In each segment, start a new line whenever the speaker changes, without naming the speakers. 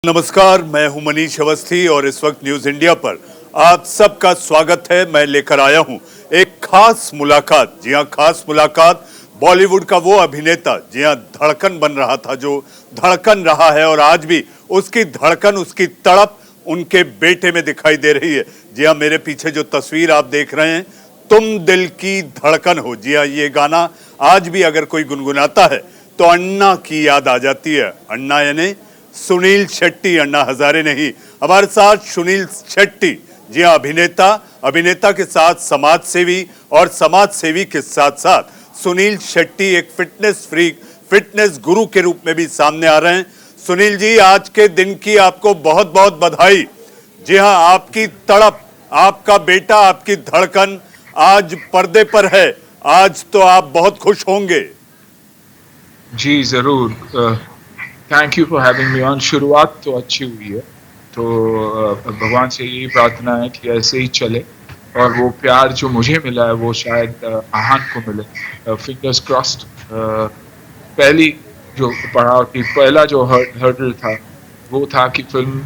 नमस्कार, मैं हूं मनीष अवस्थी और इस वक्त न्यूज इंडिया पर आप सबका स्वागत है। मैं लेकर आया हूं एक खास मुलाकात। जी हां, खास मुलाकात बॉलीवुड का वो अभिनेता जी हां धड़कन बन रहा था, जो धड़कन रहा है और आज भी उसकी धड़कन, उसकी तड़प उनके बेटे में दिखाई दे रही है। जी हां, मेरे पीछे जो तस्वीर आप देख रहे हैं, तुम दिल की धड़कन हो। जी हां, ये गाना आज भी अगर कोई गुनगुनाता है तो अन्ना की याद आ जाती है। अन्ना यानी सुनील शेट्टी, अन्ना हजारे नहीं। हमारे साथ सुनील शेट्टी, जी हाँ, अभिनेता के साथ समाज सेवी और समाज सेवी के साथ साथ सुनील शेट्टी एक फिटनेस फ्रीक, फिटनेस गुरु के रूप में भी सामने आ रहे हैं। सुनील जी, आज के दिन की आपको बहुत बहुत बधाई। जी हाँ, आपकी तड़प, आपका बेटा, आपकी धड़कन आज पर्दे पर है। आज तो आप बहुत खुश होंगे।
जी ज़रूर। Thank you for having me on. शुरुआत तो अच्छी हुई है, तो भगवान से यही प्रार्थना है कि ऐसे ही चले और वो प्यार जो मुझे मिला है वो शायद आहान को मिले। Fingers crossed. पहली जो पड़ाव थी, पहला जो हर्डल था वो था कि फिल्म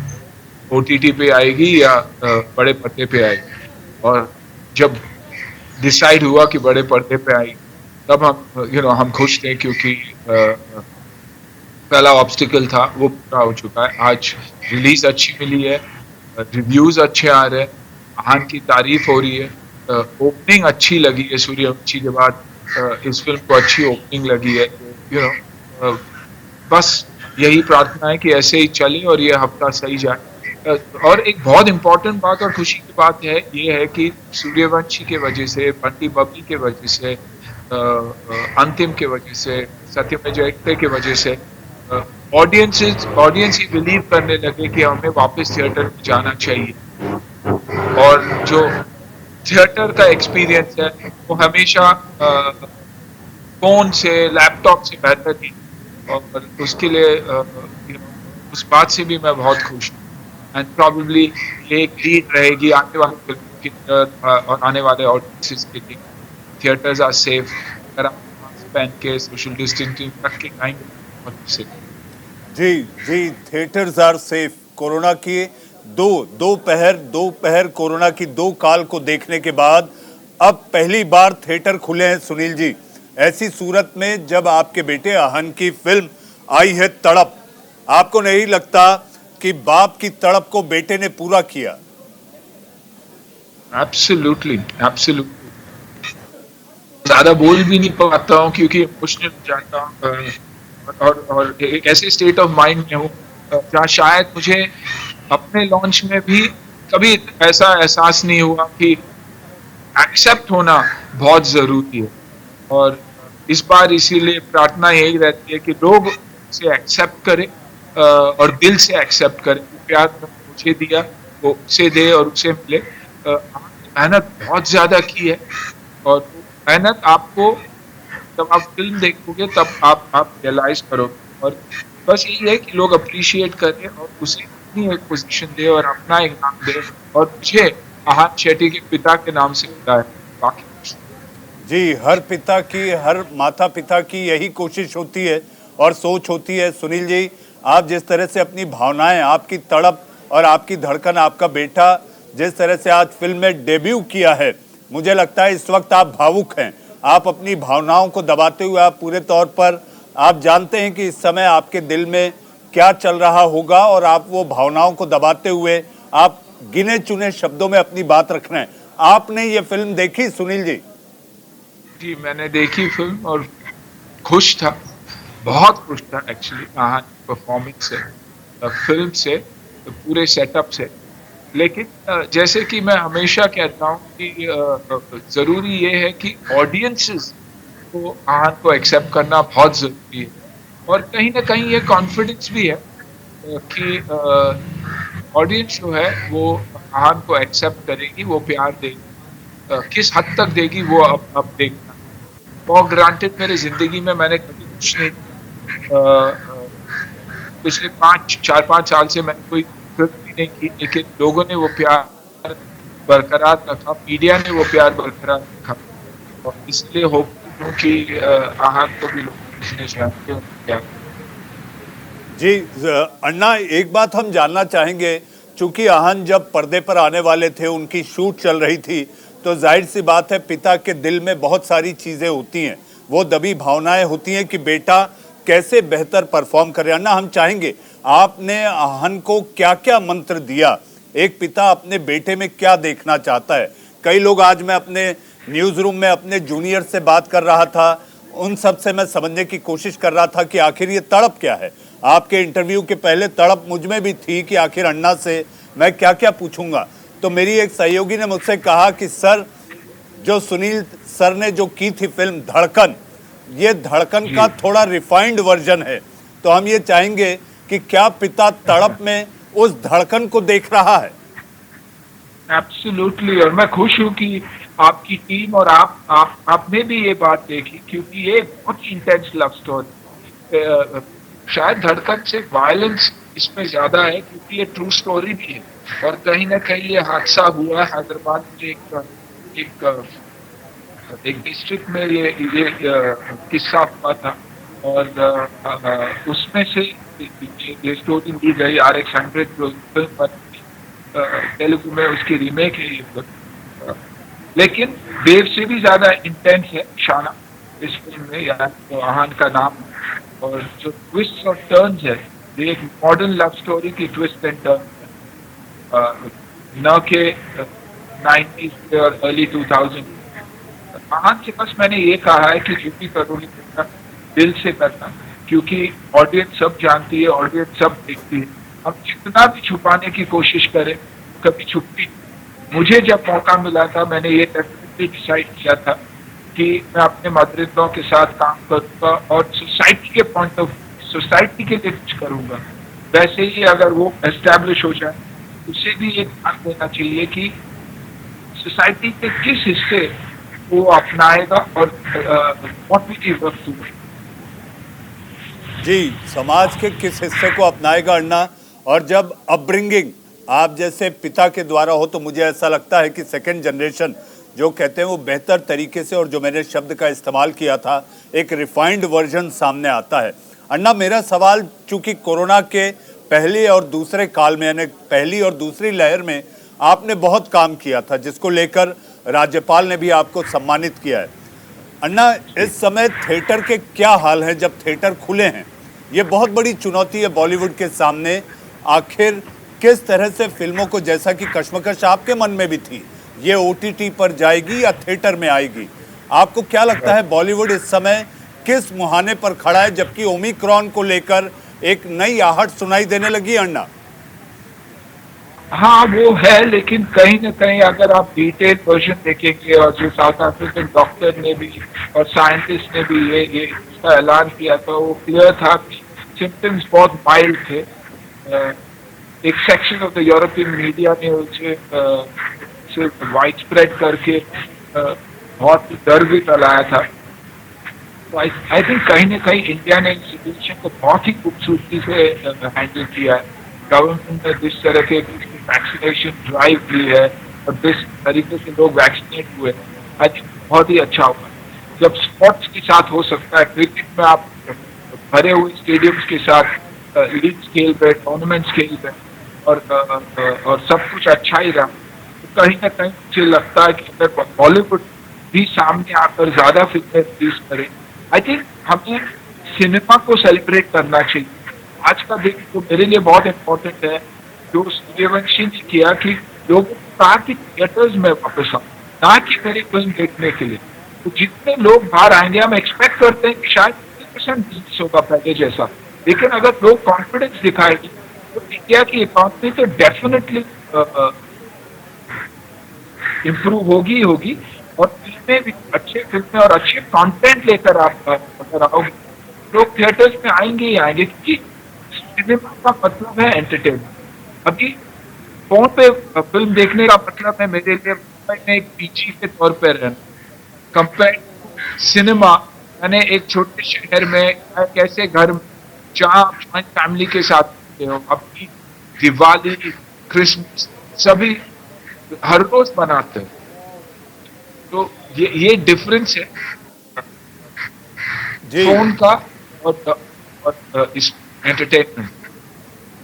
ओटीटी पे आएगी या बड़े पर्दे पे आएगी। और जब डिसाइड हुआ कि बड़े पर्दे पे आएगी, तब हम खुश थे, क्योंकि पहला ऑब्स्टिकल था वो पूरा हो चुका है। आज रिलीज अच्छी मिली है, रिव्यूज अच्छे आ रहे हैं, आहान की तारीफ हो रही है, ओपनिंग अच्छी लगी है। सूर्यवंशी के बाद इस फिल्म को अच्छी ओपनिंग लगी है। बस यही प्रार्थना है कि ऐसे ही चले और ये हफ्ता सही जाए। और एक बहुत इंपॉर्टेंट बात और खुशी की बात है, ये है कि सूर्यवंशी के वजह से, बंटी बबली के वजह से, अंतिम के वजह से, सत्यमेव जयते के वजह से ऑडियंस ही बिलीव करने लगे कि हमें वापस थिएटर में जाना चाहिए। और जो थिएटर का एक्सपीरियंस है वो हमेशा फोन से, लैपटॉप से बेहतर थी। और उसके लिए उस बात से भी मैं बहुत खुश हूँ। एंड प्रॉबेबली ये एक लीड रहेगी आने वाली फिल्म की और आने वाले ऑडियंसेस के लिए। थिएटर्स आर सेफ, अगर आप मास्क पहन के सोशल डिस्टेंसिंग रख के आएंगे और सेफ।
जी जी, थिएटर्स आर सेफ। कोरोना की दोपहर कोरोना की दो काल को देखने के बाद अब पहली बार थिएटर खुले हैं सुनील जी। ऐसी सूरत में जब आपके बेटे आहान की फिल्म आई है तड़प, आपको नहीं लगता कि बाप की तड़प को बेटे ने पूरा किया?
Absolutely, absolutely. ज्यादा बोल भी नहीं पाता हूँ क्योंकि इमोशनल हो जाता हूँ। और एक ऐसे स्टेट ऑफ माइंड में हूँ जहाँ शायद मुझे अपने लॉन्च में भी कभी ऐसा एहसास नहीं हुआ कि एक्सेप्ट होना बहुत जरूरी है। और इस बार इसीलिए प्रार्थना यही रहती है कि लोग उसे एक्सेप्ट करें और दिल से एक्सेप्ट करें। प्यार मुझे दिया वो उसे दे और उसे मिले। मेहनत बहुत ज्यादा की है और मेहनत आपको जब आप फिल्म देखोगे तब आप रियलाइज करोगे। और बस यही है कि लोग अप्रिशिएट करें और उसे अपनी एक पोजीशन दे और अपना एक नाम दे। और मुझे आहान शेट्टी के पिता के नाम से मिला है। बाकी
जी, हर माता पिता की यही कोशिश होती है और सोच होती है। सुनील जी, आप जिस तरह से अपनी भावनाएं, आपकी तड़प और आपकी धड़कन, आपका बेटा जिस तरह से आज फिल्म में डेब्यू किया है, मुझे लगता है इस वक्त आप भावुक हैं। आप अपनी भावनाओं को दबाते हुए, आप पूरे तौर पर आप जानते हैं कि इस समय आपके दिल में क्या चल रहा होगा और आप वो भावनाओं को दबाते हुए आप गिने चुने शब्दों में अपनी बात रख रहे हैं। आपने ये फिल्म देखी सुनील जी?
जी, मैंने देखी फिल्म और खुश था, बहुत खुश था एक्चुअली आहान की परफॉर्मेंस से, फिल्म से, पूरे सेटअप से। लेकिन जैसे कि मैं हमेशा कहता हूँ कि जरूरी ये है कि ऑडियंसेस को आहान को एक्सेप्ट करना बहुत जरूरी है। और कहीं ना कहीं ये कॉन्फिडेंस भी है कि ऑडियंस जो है वो आहान को एक्सेप्ट करेगी, वो प्यार देगी। किस हद तक देगी वो अब देखना। फॉर ग्रांटेड मेरी जिंदगी में मैंने कभी कुछ नहीं, पिछले 4-5 साल से मैंने कोई फिल्म भी नहीं की, लेकिन लोगों ने वो प्यार बरकरार रखा, मीडिया ने वो प्यार बरकरार रखा। और इसलिए होप कि आहान को भी लोग देखने जाएंगे।
जी अन्ना, एक बात हम जानना चाहेंगे, चूंकि आहन जब पर्दे पर आने वाले थे, उनकी शूट चल रही थी, तो जाहिर सी बात है पिता के दिल में बहुत सारी चीजें होती हैं, वो दबी भावनाएं होती हैं कि बेटा कैसे बेहतर परफॉर्म करे। अन्ना, हम चाहेंगे आपने आहन को क्या क्या मंत्र दिया, एक पिता अपने बेटे में क्या देखना चाहता है। कई लोग, आज मैं अपने न्यूज रूम में अपने जूनियर से बात कर रहा था, उन सब से मैं समझने की कोशिश कर रहा था कि आखिर ये तड़प क्या है। आपके इंटरव्यू के पहले तड़प मुझ में भी थी कि आखिर अन्ना से मैं क्या क्या पूछूंगा। तो मेरी एक सहयोगी ने मुझसे कहा कि सर, जो सुनील सर ने जो की थी फिल्म धड़कन, ये धड़कन का थोड़ा रिफाइंड वर्जन है। तो हम ये चाहेंगे कि क्या पिता तड़प में उस धड़कन को देख रहा है?
एब्सोल्युटली, और मैं खुश हूँ कि आपकी टीम और आपने भी ये बात देखी, क्योंकि ये बहुत इंटेंस लव स्टोरी। शायद धड़कन से वायलेंस इसमें ज्यादा है, क्योंकि ये ट्रू स्टोरी भी है, और कहीं ना कहीं ये हादसा हुआ हैदराबाद में। एक एक डिस्ट्रिक्ट में ये किस्सा हुआ था, और उसमें से ये स्टोरी ली गई। RX-100 जो फिल्म पर तेलुगु में उसकी रीमेक है ये, लेकिन देव से भी ज्यादा इंटेंस है शाना इस फिल्म में, या तो आहन का नाम। और जो ट्विस्ट और टर्न्स है, ये एक मॉडर्न लव स्टोरी की ट्विस्ट एंड टर्न, न के 90s और अर्ली 2000। आहन से बस मैंने ये कहा है कि जो भी करोगे दिल से करना, क्योंकि ऑडियंस सब जानती है, ऑडियंस सब देखती है। हम जितना भी छुपाने की कोशिश करें, कभी छुपती। मुझे जब मौका मिला था, मैंने ये डेफिनेटली डिसाइड किया था कि मैं अपने मदर इन लॉ के साथ काम करूंगा और सोसाइटी के पॉइंट ऑफ सोसाइटी के लिए कुछ करूंगा। वैसे ही अगर वो एस्टैब्लिश हो जाए, उसे भी ये ध्यान देना चाहिए कि सोसाइटी के किस हिस्से वो अपनाएगा और what will he work to.
जी, समाज के किस हिस्से को अपनाएगा अन्ना। और जब अपब्रिंगिंग आप जैसे पिता के द्वारा हो, तो मुझे ऐसा लगता है कि सेकंड जनरेशन जो कहते हैं वो बेहतर तरीके से, और जो मैंने शब्द का इस्तेमाल किया था, एक रिफाइंड वर्जन सामने आता है। अन्ना, मेरा सवाल, चूंकि कोरोना के पहले और दूसरे काल में, यानी पहली और दूसरी लहर में आपने बहुत काम किया था, जिसको लेकर राज्यपाल ने भी आपको सम्मानित किया है। अन्ना, इस समय थिएटर के क्या हाल हैं जब थिएटर खुले हैं? ये बहुत बड़ी चुनौती है बॉलीवुड के सामने। आखिर किस तरह से फिल्मों को, जैसा कि कश्मकश आपके मन में भी थी, ये OTT पर जाएगी या थिएटर में आएगी? आपको क्या लगता है बॉलीवुड इस समय किस मुहाने पर खड़ा है, जबकि ओमिक्रॉन को लेकर एक नई आहट सुनाई देने लगी? अन्ना,
हाँ वो है, लेकिन कहीं ना कहीं अगर आप डिटेल वर्जन देखेंगे, और जो साउथ अफ्रीकन डॉक्टर ने भी और साइंटिस्ट ने भी ये इसका ऐलान किया था, वो क्लियर था कि सिम्टम्स बहुत माइल्ड थे। एक section of the European media ने उसे सिर्फ वाइड स्प्रेड करके बहुत डर भी फैलाया था। तो आई थिंक कहीं ना कहीं इंडिया ने सिचुएशन को बहुत ही खूबसूरती से हैंडल किया है। गवर्नमेंट ने जिस तरह के वैक्सीनेशन ड्राइव की है और जिस तरीके से लोग वैक्सीनेट हुए, आई थिंक बहुत ही अच्छा हुआ। जब स्पोर्ट्स के साथ हो सकता है, क्रिकेट में आप भरे हुए स्टेडियम्स के साथ लीग स्केल पे, टूर्नामेंट स्केल पे, और सब कुछ अच्छा ही रहा, तो कहीं ना कहीं मुझे लगता है कि अगर बॉलीवुड भी सामने आकर ज्यादा फिल्में रिलीज करे, आई थिंक हमें सिनेमा को सेलिब्रेट करना चाहिए। आज का दिन तो मेरे लिए बहुत इम्पोर्टेंट है, जो सूर्यवंशी ने किया कि लोगों को कहा कि थिएटर्स में वापस आओ, ना कि मेरी फिल्म देखने के लिए। तो जितने लोग बाहर आएंगे, हम एक्सपेक्ट करते हैं कि शायद 50% बिजनेस होगा पहले जैसा, लेकिन अगर लोग कॉन्फिडेंस दिखाएंगे तो इंडिया की इकोनॉमी तो डेफिनेटली इम्प्रूव होगी ही होगी। और फिल्में भी, अच्छे फिल्में और अच्छे कंटेंट लेकर आप अगर आओगे, लोग थिएटर्स में आएंगे ही आएंगे, क्योंकि सिनेमा का मतलब है एंटरटेनमेंट। अभी फोन पे फिल्म देखने का मतलब है मेरे लिए मुंबई में एक पीजी के तौर पर रहना, कंपेयर सिनेमा। मैंने एक छोटे शहर में कैसे घर जहाँ फैमिली के साथ रहते हो, अपनी दिवाली, क्रिसमस सभी हर रोज बनाते हैं। तो ये डिफरेंस है
जी
फोन का और इस entertainment.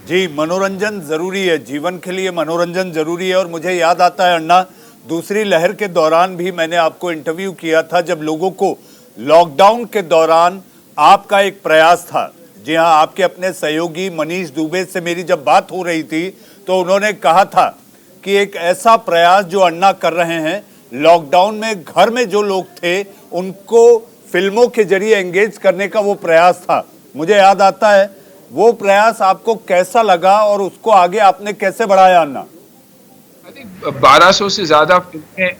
जी, मनोरंजन जरूरी है, जीवन के लिए मनोरंजन जरूरी है। और मुझे याद आता है अन्ना, दूसरी लहर के दौरान भी मैंने आपको इंटरव्यू किया था, जब लोगों को लॉकडाउन के दौरान आपका एक प्रयास था। जी हाँ, आपके अपने सहयोगी मनीष दुबे से मेरी जब बात हो रही थी तो उन्होंने कहा था कि एक ऐसा प्रयास जो अन्ना कर रहे हैं, लॉकडाउन में घर में जो लोग थे उनको फिल्मों के जरिए एंगेज करने का वो प्रयास था। मुझे याद आता है, वो प्रयास आपको कैसा लगा और उसको आगे आपने कैसे बढ़ाया अन्ना?
I think 1200 से ज्यादा फिल्में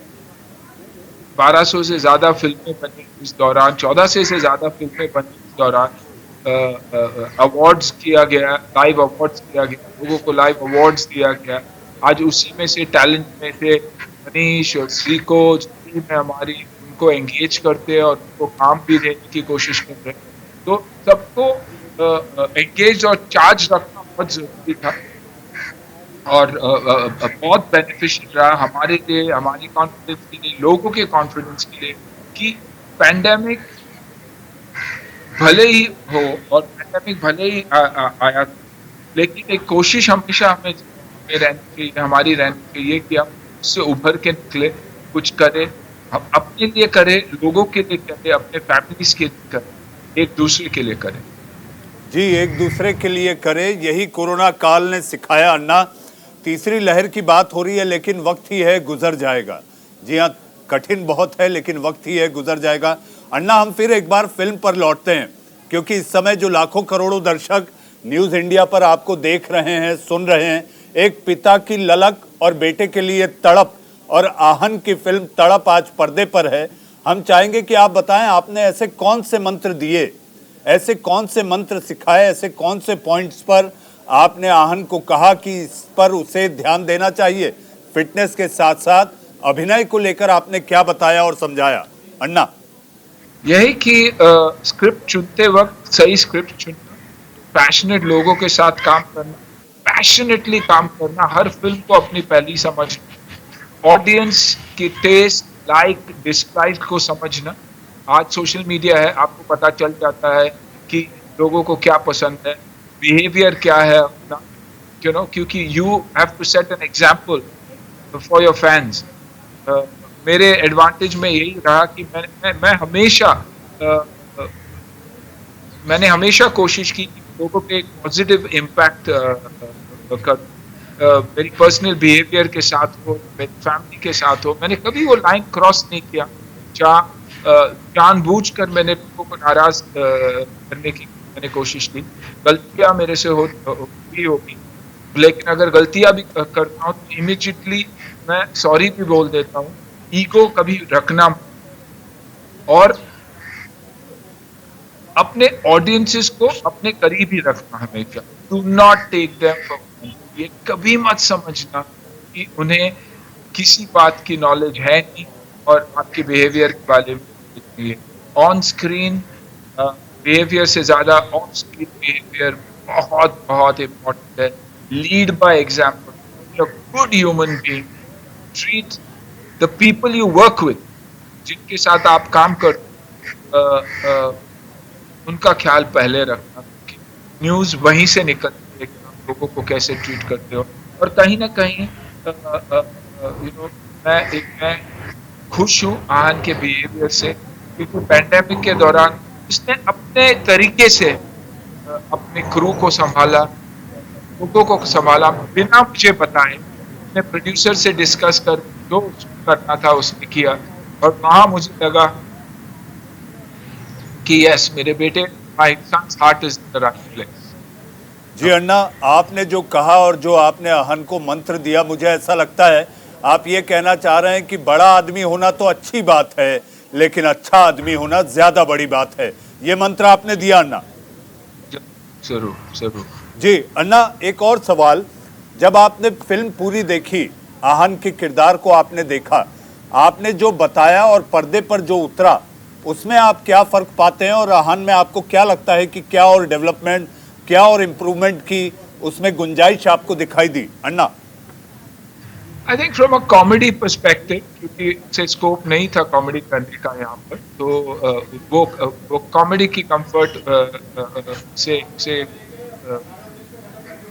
1200 से ज्यादा फिल्में बनी इस दौरान, 1400 से ज्यादा फिल्में बनी इस दौरान। अवार्ड्स किया गया, लाइव अवार्ड्स किया गया, लोगों को लाइव अवार्ड्स दिया गया। आज उसी में से टैलेंट में से मनीष और श्री को टीम है हमारी, उनको एंगेज करते हैं और उनको काम भी देने की कोशिश करते हैं। तो सबको एंगेज और चार्ज रखना बहुत जरूरी था और बहुत बेनिफिशियल रहा हमारे लिए, हमारी कॉन्फिडेंस के लिए, लोगों के कॉन्फिडेंस के लिए कि पैंडेमिक भले ही हो और पैंडेमिक भले ही आया, लेकिन एक कोशिश हमेशा हमें रहनी चाहिए, हमारी रहनी चाहिए कि हम उससे उभर के निकले, कुछ करें, हम अपने लिए करें, लोगों के लिए करें, अपने फैमिलीज के लिए करें, एक दूसरे के लिए करें।
जी, एक दूसरे के लिए करें, यही कोरोना काल ने सिखाया अन्ना। तीसरी लहर की बात हो रही है, लेकिन वक्त ही है, गुजर जाएगा। जी हाँ, कठिन बहुत है, लेकिन वक्त ही है, गुजर जाएगा। अन्ना, हम फिर एक बार फिल्म पर लौटते हैं, क्योंकि इस समय जो लाखों करोड़ों दर्शक न्यूज़ इंडिया पर आपको देख रहे हैं, सुन रहे हैं, एक पिता की ललक और बेटे के लिए तड़प और आहन की फिल्म तड़प आज पर्दे पर है। हम चाहेंगे कि आप बताएं, आपने ऐसे कौन से मंत्र दिए, ऐसे कौन से मंत्र सिखाए, ऐसे कौन से पॉइंट्स पर आपने आहन को कहा कि इस पर उसे ध्यान देना चाहिए? फिटनेस के साथ साथ अभिनय को लेकर आपने क्या बताया और समझाया अन्ना?
यही कि स्क्रिप्ट चुनते वक्त सही स्क्रिप्ट चुनना, पैशनेट लोगों के साथ काम करना, पैशनेटली काम करना, हर फिल्म को अपनी पहली समझना, ऑडियंस की टेस्ट, लाइक, डिसलाइक को समझना। आज सोशल मीडिया है, आपको पता चल जाता है कि लोगों को क्या पसंद है, बिहेवियर क्या है अपना, क्योंकि you have to set an example for your fans. मेरे एडवांटेज में यही रहा कि मैं हमेशा मैंने हमेशा कोशिश की कि लोगों पे एक पॉजिटिव इम्पैक्ट कर, मेरी पर्सनल बिहेवियर के साथ हो, मेरी फैमिली के साथ हो। मैंने कभी वो लाइन क्रॉस नहीं किया जहाँ जानबूझकर मैंने लोगों को नाराज करने की मैंने कोशिश की। गलतियां मेरे से होगी, लेकिन अगर गलतियां भी करता हूँ तो इमीडिएटली मैं सॉरी भी बोल देता हूँ। ईगो कभी रखना और अपने ऑडियंसेस को अपने करीब ही रखना हमेशा। Do not take them for granted. ये कभी मत समझना कि उन्हें किसी बात की नॉलेज है नहीं और आपके बिहेवियर के बारे में। ऑन स्क्रीन बिहेवियर से ज्यादा ऑन स्क्रीन बिहेवियर बहुत बहुत इम्पोर्टेंट है। Lead by example, good human being, treat the people you work with, जिनके साथ आप काम कर उनका ख्याल पहले रखना। न्यूज वहीं से निकलती है कि आप लोगों को कैसे ट्रीट करते हो। और कहीं ना कहीं मैं खुश हूँ आहन के बिहेवियर से, क्योंकि पैंडेमिक के दौरान उसने अपने तरीके से अपने क्रू को संभाला, लोगों को संभाला, बिना मुझे बताए। अपने प्रोड्यूसर से डिस्कस कर जो करना था उसने किया, और वहां मुझे लगा कि यस, मेरे बेटे, my son's heart is the right place.
जी अन्ना, आपने जो कहा और जो आपने आहन को मंत्र दिया, मुझे ऐसा लगता है आप ये कहना चाह रहे हैं कि बड़ा आदमी होना तो अच्छी बात है, लेकिन अच्छा आदमी होना ज्यादा बड़ी बात है। ये मंत्र आपने दिया अन्ना?
जरूर जरूर।
जी अन्ना, एक और सवाल, जब आपने फिल्म पूरी देखी, आहन के किरदार को आपने देखा, आपने जो बताया और पर्दे पर जो उतरा, उसमें आप क्या फर्क पाते हैं और आहन में आपको क्या लगता है कि क्या और डेवलपमेंट, क्या और इम्प्रूवमेंट की उसमें गुंजाइश आपको दिखाई दी Anna?
I think from a comedy perspective, क्योंकि से स्कोप नहीं था कॉमेडी करने का यहाँ पर, तो वो कॉमेडी की कंफर्ट से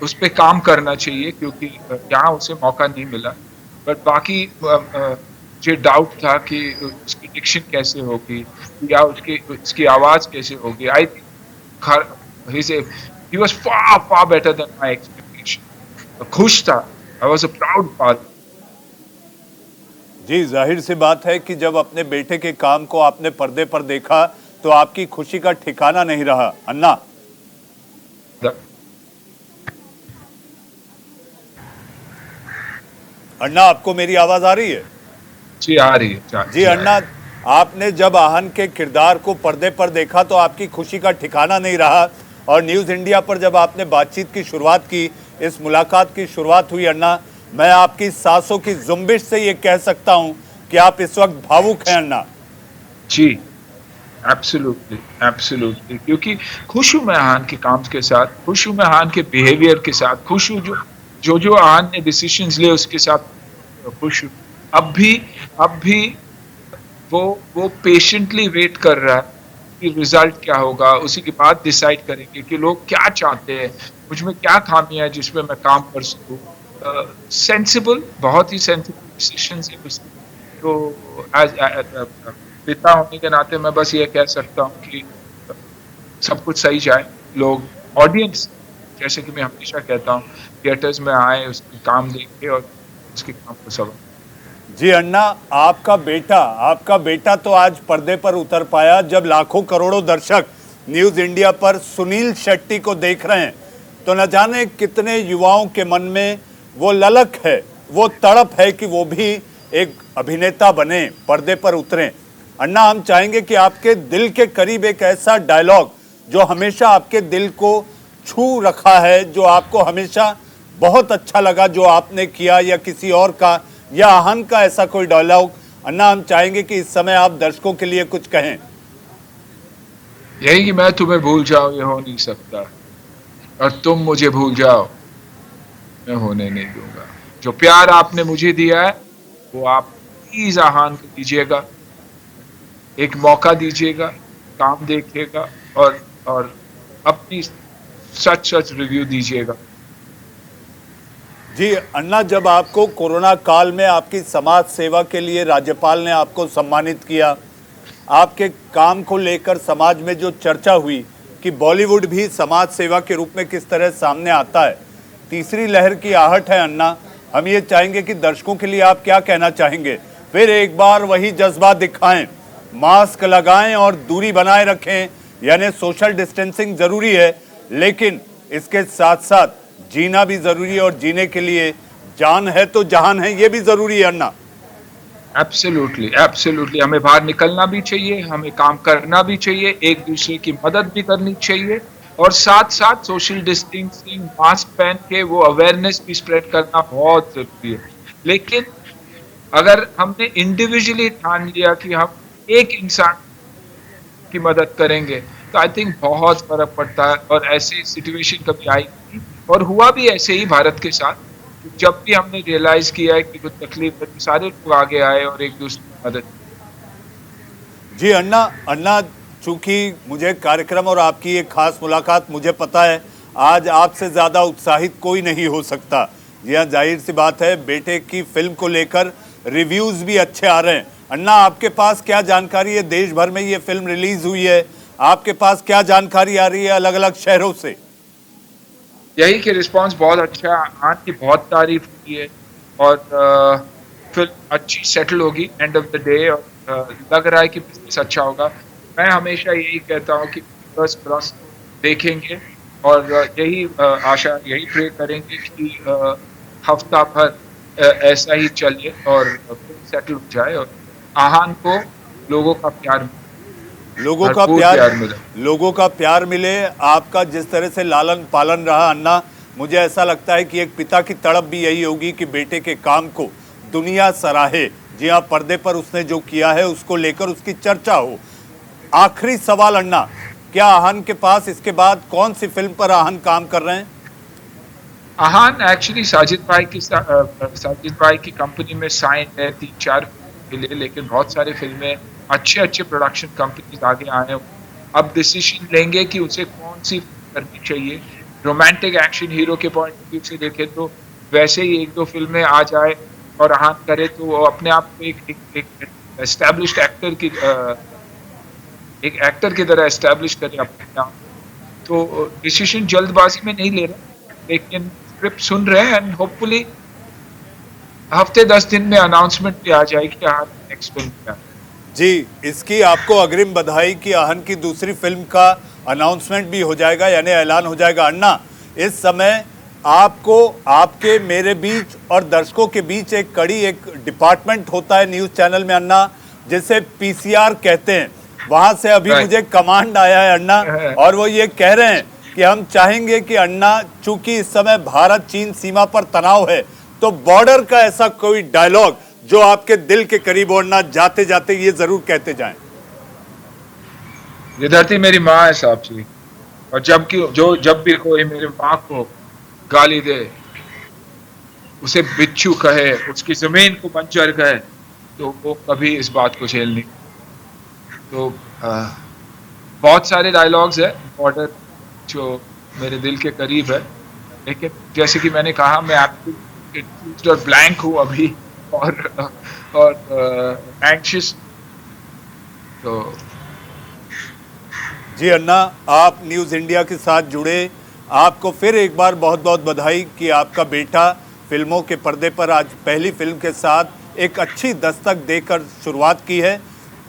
उस पे काम करना चाहिए क्योंकि यहाँ उसे मौका नहीं मिला। बट बाकी मुझे डाउट था कि उसकी डिक्शन कैसे होगी या उसकी आवाज़ कैसे होगी। आई थिंक खर he was far far better than my expectation. खुश था। I was a proud father.
जी, जाहिर सी बात है कि जब अपने बेटे के काम को आपने पर्दे पर देखा तो आपकी खुशी का ठिकाना नहीं रहा। अन्ना, अन्ना आपको मेरी आवाज आ रही है?
जी आ रही है।
जी अन्ना, आपने जब आहन के किरदार को पर्दे पर देखा तो आपकी खुशी का ठिकाना नहीं रहा और न्यूज़ इंडिया पर जब आपने बातचीत की शुरुआत की, इस मुलाकात की शुरुआत हुई अन्ना, मैं आपकी सांसों की जुम्बिश से ये कह सकता हूं कि आप इस वक्त भावुक हैं अन्ना।
जी, एब्सोल्युटली, एब्सोल्युटली क्योंकि खुश हूँ मैं आहान के काम के साथ, खुश हूँ मैं आहान के बिहेवियर के साथ, खुश हूँ जो आहान ने डिसीजंस लिए उसके साथ खुश हूँ। अब भी वो पेशेंटली वेट कर रहा है कि रिजल्ट क्या होगा, उसी के बाद डिसाइड करेंगे कि लोग क्या चाहते हैं, मुझ में क्या खामियां है जिसमें मैं काम कर सकूं। सेंसिबल, बहुत ही सेंसिबल डिसीजंस है उसके। तो एज पिता होने के नाते मैं बस ये कह सकता हूँ कि सब कुछ सही जाए। लोग, ऑडियंस, जैसे कि मैं हमेशा कहता हूँ, थिएटर्स में आए, उसके काम देखे और उसके काम को सब।
जी अन्ना, आपका बेटा तो आज पर्दे पर उतर पाया जब लाखों करोड़ों दर्शक न्यूज़ इंडिया पर सुनील शेट्टी को देख रहे हैं, तो न जाने कितने युवाओं के मन में वो ललक है, वो तड़प है कि वो भी एक अभिनेता बने, पर्दे पर उतरें। अन्ना, हम चाहेंगे कि आपके दिल के करीब एक ऐसा डायलॉग जो हमेशा आपके दिल को छू रखा है, जो आपको हमेशा बहुत अच्छा लगा, जो आपने किया या किसी और का या आहन का, ऐसा कोई डायलॉग अन्ना हम चाहेंगे कि इस समय आप दर्शकों के लिए कुछ कहें।
यही कि मैं तुम्हें भूल जाऊं ये हो नहीं सकता, और तुम मुझे भूल जाओ मैं होने नहीं दूंगा। जो प्यार आपने मुझे दिया है वो आप प्लीज आहान को दीजिएगा, एक मौका दीजिएगा, काम देखिएगा और अपनी सच सच रिव्यू दीजिएगा।
जी अन्ना, जब आपको कोरोना काल में आपकी समाज सेवा के लिए राज्यपाल ने आपको सम्मानित किया, आपके काम को लेकर समाज में जो चर्चा हुई कि बॉलीवुड भी समाज सेवा के रूप में किस तरह सामने आता है, तीसरी लहर की आहट है अन्ना, हम ये चाहेंगे कि दर्शकों के लिए आप क्या कहना चाहेंगे? फिर एक बार वही जज्बा दिखाएं, मास्क लगाएं और दूरी बनाए रखें, यानी सोशल डिस्टेंसिंग जरूरी है, लेकिन इसके साथ साथ जीना भी जरूरी है और जीने के लिए जान है तो जहान है, ये भी जरूरी है अन्ना।
एब्सोल्युटली, एब्सोल्युटली हमें बाहर निकलना भी चाहिए, हमें काम करना भी चाहिए, एक दूसरे की मदद भी करनी चाहिए और साथ साथ सोशल डिस्टेंसिंग, मास्क पहन के वो अवेयरनेस भी स्प्रेड करना बहुत जरूरी है। लेकिन अगर हमने इंडिविजुअली ठान लिया कि हम एक इंसान की मदद करेंगे तो आई थिंक बहुत फर्क पड़ता है। और ऐसी सिचुएशन कभी आई नहीं और हुआ भी ऐसे ही भारत के साथ। जब भी हमने रियलाइज किया है कि कुछ तकलीफ है तो सारे लोग आगे आए और एक दूसरे की मदद।
जी अन्ना, अन्ना चूंकि मुझे कार्यक्रम और आपकी एक खास मुलाकात, मुझे पता है आज आपसे ज़्यादा उत्साहित कोई नहीं हो सकता। जी हाँ, जाहिर सी बात है, बेटे की फिल्म को लेकर रिव्यूज़ भी अच्छे आ रहे हैं। अन्ना, आपके पास क्या जानकारी है? देश भर में ये फिल्म रिलीज हुई है, आपके पास क्या जानकारी आ रही है अलग अलग शहरों से?
यही कि रिस्पांस बहुत अच्छा है, आज की बहुत तारीफ की है और फिल्म अच्छी सेटल होगी एंड ऑफ द डे और लग रहा है कि बिजनेस अच्छा होगा। मैं हमेशा यही कहता हूँ कि बस क्रॉस देखेंगे और यही आशा, यही प्रे करेंगे कि हफ्ता भर ऐसा ही चले और फिल्म सेटल हो जाए और आहान को लोगों का प्यार, भरपूर प्यार मिले।
लोगों का प्यार मिले। आपका जिस तरह से लालन पालन रहा अन्ना, मुझे ऐसा लगता है कि एक पिता की तड़प भी यही होगी कि बेटे के काम को दुनिया सराहे। जी हाँ, पर्दे पर उसने जो किया है उसको लेकर उसकी चर्चा हो। आखिरी सवाल अन्ना, क्या आहन के पास इसके बाद कौन सी फिल्म पर आहन काम कर रहे हैं?
आहान एक्चुअली साजिद भाई की कंपनी में साइन है 3-4 के लिए, लेकिन बहुत सारी फिल्में अच्छे अच्छे प्रोडक्शन कंपनीज आगे आए हैं। अब डिसीजन लेंगे कि उसे कौन सी करनी चाहिए। रोमांटिक एक्शन हीरो के पॉइंट ऑफ व्यू से देखें तो वैसे ही एक दो फिल्में आ जाए और आहान करे तो वो अपने आप में एक एस्टैब्लिश्ड एक्टर की एक एक्टर की तरह एस्टैब्लिश करे अपने नाम। तो डिसीजन जल्दबाजी में नहीं ले रहे, लेकिन स्क्रिप्ट सुन रहे हैं एंड होपफुली हफ्ते 10 दिन में अनाउंसमेंट भी आ जाएगी आहान नेक्स्ट फिल्म क्या है।
जी, इसकी आपको अग्रिम बधाई कि आहन की दूसरी फिल्म का अनाउंसमेंट भी हो जाएगा, यानी ऐलान हो जाएगा। अन्ना, इस समय आपको आपके मेरे बीच और दर्शकों के बीच एक कड़ी एक डिपार्टमेंट होता है न्यूज़ चैनल में अन्ना, जिसे पीसीआर कहते हैं। वहां से अभी
Right.
मुझे कमांड आया है अन्ना, और वो ये कह रहे हैं कि हम चाहेंगे कि अन्ना, चूंकि इस समय भारत चीन सीमा पर तनाव है, तो बॉर्डर का ऐसा कोई डायलॉग जो आपके दिल के करीब हो अन्ना, जाते जाते ये जरूर कहते जाएं।
ये धरती मेरी माँ है साहब जी, और जब भी कोई मेरे माँ को गाली दे, उसे बिच्छू कहे, उसकी जमीन को बंजर कहे, तो वो कभी इस बात को झेल नहीं। तो बहुत सारे डायलॉग्स है बॉर्डर जो मेरे दिल के करीब है, लेकिन जैसे कि मैंने कहा मैं आपको और ब्लैंक हूँ अभी, और एंग्शियस। तो
जी अन्ना, आप न्यूज़ इंडिया के साथ जुड़े, आपको फिर एक बार बहुत बहुत बधाई कि आपका बेटा फिल्मों के पर्दे पर आज पहली फिल्म के साथ एक अच्छी दस्तक देकर शुरुआत की है।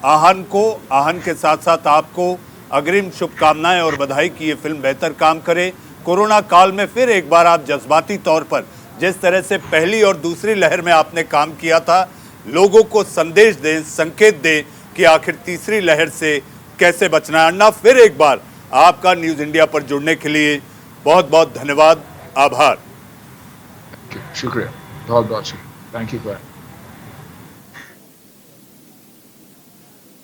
आहन के साथ साथ आपको अग्रिम शुभकामनाएं और बधाई कि ये फिल्म बेहतर काम करे। कोरोना काल में फिर एक बार आप जज्बाती तौर पर जिस तरह से पहली और दूसरी लहर में आपने काम किया था, लोगों को संदेश दें, संकेत दें कि आखिर तीसरी लहर से कैसे बचना है। अन्ना, फिर एक बार आपका न्यूज़ इंडिया पर जुड़ने के लिए बहुत बहुत धन्यवाद, आभार।
शुक्रिया, बहुत बहुत शुक्रिया, थैंक यू।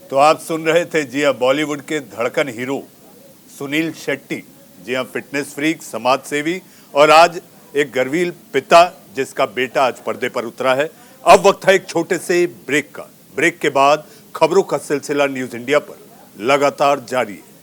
तो आप सुन रहे थे, जी हाँ, बॉलीवुड के धड़कन हीरो सुनील शेट्टी, जी हाँ, फिटनेस फ्रीक, समाज सेवी और आज एक गर्वील पिता जिसका बेटा आज पर्दे पर उतरा है। अब वक्त है एक छोटे से ब्रेक का। ब्रेक के बाद खबरों का सिलसिला न्यूज़ इंडिया पर लगातार जारी है।